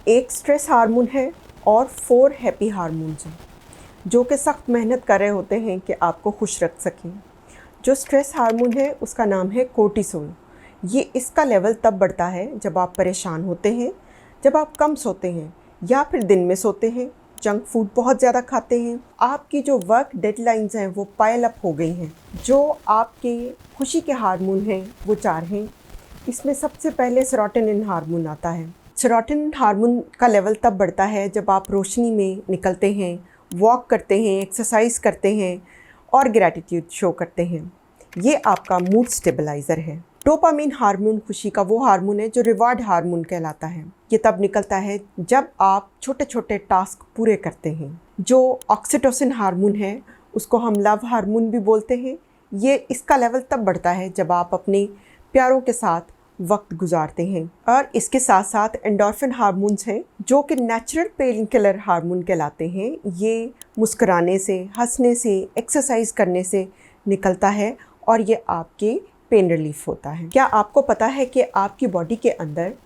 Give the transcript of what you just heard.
एक stress hormone है और 4 हैप्पी हार्मोन्स हैं जो कि सख्त मेहनत कर रहे होते हैं कि आपको खुश रख सकें। जो स्ट्रेस हार्मोन है उसका नाम है कोर्टिसोल। ये इसका लेवल तब बढ़ता है जब आप परेशान होते हैं, जब आप कम सोते हैं या फिर दिन में सोते हैं, जंक फूड बहुत ज़्यादा खाते हैं, आपकी जो वर्क डेडलाइंस हैं वो पाइल अप हो गई हैं। जो आपके खुशी के हार्मोन हैं वो 4 हैं। इसमें सबसे पहले सेरोटोनिन हार्मोन आता है। सेरोटोनिन हार्मोन का लेवल तब बढ़ता है जब आप रोशनी में निकलते हैं, वॉक करते हैं, एक्सरसाइज करते हैं और ग्रैटिट्यूड शो करते हैं। ये आपका मूड स्टेबलाइज़र है। डोपामिन हार्मोन खुशी का वो हार्मोन है जो रिवार्ड हार्मोन कहलाता है। ये तब निकलता है जब आप छोटे छोटे टास्क पूरे करते हैं। जो ऑक्सीटोसिन हार्मोन है उसको हम लव हार्मोन भी बोलते हैं। ये इसका लेवल तब बढ़ता है जब आप अपने प्यारों के साथ वक्त गुजारते हैं। और इसके साथ साथ एंडोर्फिन हार्मोन्स हैं जो कि नेचुरल पेन किलर हार्मोन कहलाते हैं। ये मुस्कुराने से, हंसने से, एक्सरसाइज करने से निकलता है और ये आपके पेन रिलीफ होता है। क्या आपको पता है कि आपकी बॉडी के अंदर